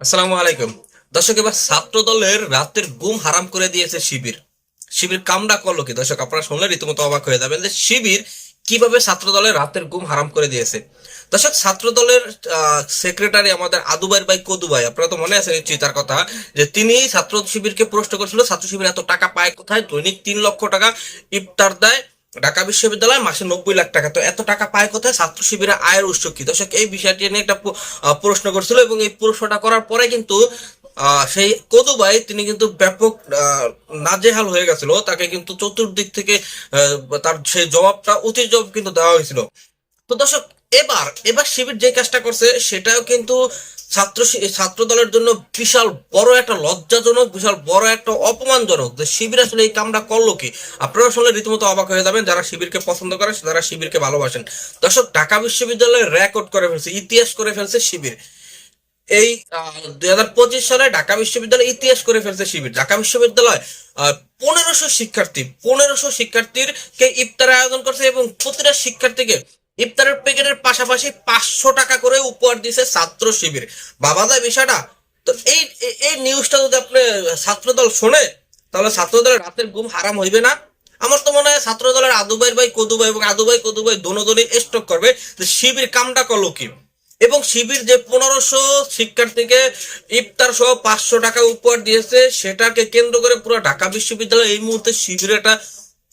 আসসালামু আলাইকুম। দর্শক, এবার ছাত্র দলের রাতের ঘুম হারাম করে দিয়েছে শিবির। শিবির কামডা করলো কি দর্শক? আপনারা শুনলে রীতিমতো অবাক হয়ে যাবেন যে শিবির কিভাবে ছাত্র দলের রাতের ঘুম হারাম করে দিয়েছে। দর্শক, ছাত্র দলের সেক্রেটারি আমাদের আদুবাই ভাই কদু ভাই, আপনারা তো মনে আছে নিশ্চয়ই তার কথা, যে তিনি ছাত্র শিবিরকে প্রশ্ন করেছিল ছাত্র শিবির এত টাকা পায় কোথায়, দৈনিক 3 লক্ষ টাকা ইফতার দেয় ঢাকা বিশ্ববিদ্যালয়, মাসে 90 লাখ টাকা, তো এত টাকা পায় কোথায়, ছাত্র শিবিরের আয়ের উৎস কি? দর্শক, এই বিষয়টি নিয়ে একটা প্রশ্ন করছিল এবং এই প্রশ্নটা করার পরে কিন্তু সেই কদুবাই তিনি কিন্তু ব্যাপক নাজেহাল হয়ে গেছিল, তাকে কিন্তু চতুর্দিক থেকে তার সেই জবাবটা উচিত জবাব কিন্তু দেওয়া হয়েছিল। তো দর্শক, এবার এবার শিবির যে কাজটা করছে সেটাও কিন্তু ছাত্র দলের জন্য বিশাল বড় একটা লজ্জাজনক, বিশাল বড় একটা অপমানজনক, যে শিবির আসলে এই কামটা করলো কি। আপনারা শুনলে রীতিমতো অবাক হয়ে যাবেন, যারা শিবিরকে পছন্দ করে, যারা শিবিরকে ভালোবাসেন। দর্শক, ঢাকা বিশ্ববিদ্যালয়ে রেকর্ড করে ফেলছে, ইতিহাস করে ফেলছে শিবির। এই 2025 সালে ঢাকা বিশ্ববিদ্যালয় ইতিহাস করে ফেলছে শিবির। ঢাকা বিশ্ববিদ্যালয় 1500 শিক্ষার্থীর কে ইফতারের আয়োজন করছে এবং প্রতিটা শিক্ষার্থীকে ইফতারের প্যাকেটের পাশাপাশি 500 টাকা করে উপহার দিছে ছাত্র শিবির। বাবা যায় বিষয়টা। তো এই এই নিউজটা যদি আপনি ছাত্রদল শোনে, তাহলে ছাত্রদলের রাতের ঘুম হারাম হইবে না? আমার তো মনে হয় ছাত্রদলের আদুবাই ভাই কদুবাই এবং আদুবাই কদুবাই দোনোদনই স্টক করবে যে শিবির কামটা করলো কি। এবং শিবির যে 1500 শিক্ষার্থীকে ইফতার সহ 500 টাকা উপহার দিয়েছে, সেটাকে কেন্দ্র করে পুরো ঢাকা বিশ্ববিদ্যালয় এই মুহূর্তে শিবিরের একটা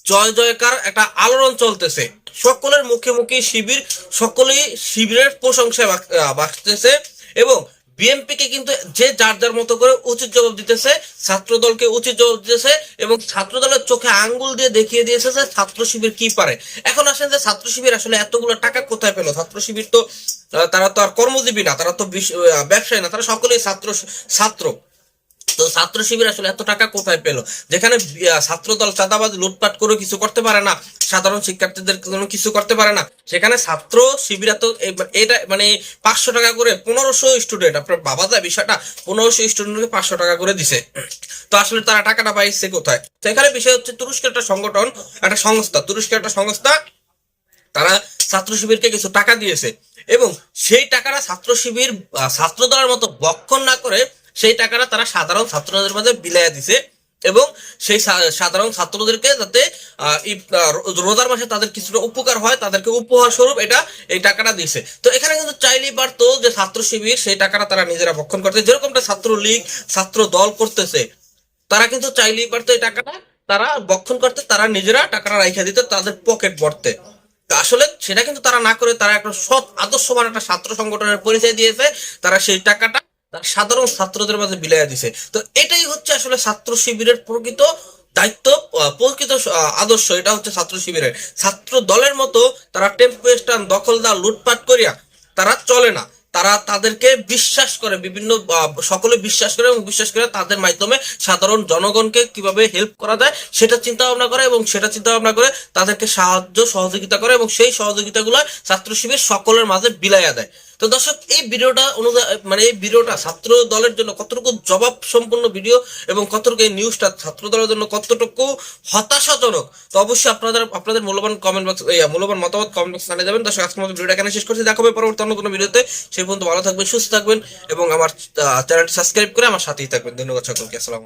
জয় জয়কার, একটা আলোড়ন চলতেছে। সকলের মুখে মুখে শিবির, সকলেই শিবিরের প্রশংসায় বাঁচতেছে এবং বিএনপি কে কিন্তু যে যার যার মতো করে উচিত জবাব দিতেছে, ছাত্র দলকে উচিত জবাব দিতেছে এবং ছাত্র দলের চোখে আঙ্গুল দিয়ে দেখিয়ে দিয়েছে যে ছাত্র শিবির কি পারে। এখন আসেন যে ছাত্র শিবির আসলে এতগুলো টাকা কোথায় পেলো? ছাত্র শিবির তো তারা তো আর কর্মজীবী না, তারা তো ব্যবসায়ী না, তারা সকলেই ছাত্র ছাত্র তো ছাত্র শিবির আসলে এত টাকা কোথায় পেলো? যেখানে ছাত্র দল চাঁদাবাজ লুটপাট করে কিছু করতে পারে না, সাধারণ শিক্ষার্থীদের কোনো কিছু করতে পারে না, সেখানে ছাত্র শিবির তো এটা মানে 500 টাকা করে 1500 স্টুডেন্ট, আপনার বাবা যায় বিষয়টা, 1500 স্টুডেন্টকে 500 টাকা করে দিছে। তো আসলে তারা টাকাটা পাইছে কোথায়? তো এখানে বিষয় হচ্ছে তুরস্কের একটা সংগঠন, একটা সংস্থা, তুরস্কের একটা সংস্থা, তারা ছাত্র শিবিরকে কিছু টাকা দিয়েছে এবং সেই টাকাটা ছাত্র শিবির ছাত্র দলের মতো বক্ষণ না করে সেই টাকাটা তারা সাধারণ ছাত্রদের মাঝে বিলাইয়া দিছে এবং সেই সাধারণ ছাত্রদেরকে যাতে রোজার মাসে তাদের কিছুটা উপকার হয়, তাদেরকে উপহার স্বরূপ এই টাকাটা দিছে। তো এখানে কিন্তু চাইলেই পারতো যে ছাত্র শিবির সেই টাকাটা তারা নিজেরা ভক্ষণ করতে, যেরকমটা ছাত্র লীগ ছাত্র দল করতেছে, তারা কিন্তু চাইলেই পারতো এই টাকাটা তারা বক্ষণ করতে, তারা নিজেরা টাকাটা রাইখা দিতে তাদের পকেট ভরতে। আসলে সেটা কিন্তু তারা না করে তারা একটা সৎ আদর্শবান একটা ছাত্র সংগঠনের পরিচয় দিয়েছে, তারা সেই টাকাটা সাধারণ ছাত্রদের মাঝে বিলাইয়া দিছে। তো এটাই হচ্ছে আসলে ছাত্র শিবিরের প্রকৃত দায়িত্ব, প্রকৃত আদর্শ। এটা হচ্ছে ছাত্র শিবিরের। ছাত্র দলের মতো তারা টেম্পো স্ট্যান্ড দখলদার লুটপাট করিয়া তারা চলে না, তারা তাদেরকে বিশ্বাস করে, বিভিন্ন সকলে বিশ্বাস করে এবং বিশ্বাস করে তাদের মাধ্যমে সাধারণ জনগণকে কিভাবে হেল্প করা যায় সেটা চিন্তা ভাবনা করে এবং সেটা চিন্তা ভাবনা করে তাদেরকে সাহায্য সহযোগিতা করে এবং সেই সহযোগিতাগুলো ছাত্র শিবির সকলের মাঝে বিলাইয়া দেয়। তো দর্শক, এই ভিডিওটা অনুযায়ী মানে এই ভিডিওটা ছাত্র দলের জন্য কতটুকু জবাব সম্পূর্ণ ভিডিও এবং কতটুকু এই নিউজটা ছাত্র দলের জন্য কতটুকু হতাশাজনক, তো অবশ্যই আপনাদের আপনাদের মূল্যবান মতামত কমেন্ট বক্সে জানিয়ে যাবেন। দর্শক, আজকের মতো ভিডিওটা এখানে শেষ করছি, দেখা হবে পরবর্তী অন্য কোনো ভিডিওতে। সেই পর্যন্ত ভালো থাকবেন, সুস্থ থাকবেন এবং আমার চ্যানেলটি সাবস্ক্রাইব করে আমার সাথেই থাকবেন। ধন্যবাদ সকলকে। আসসালাম।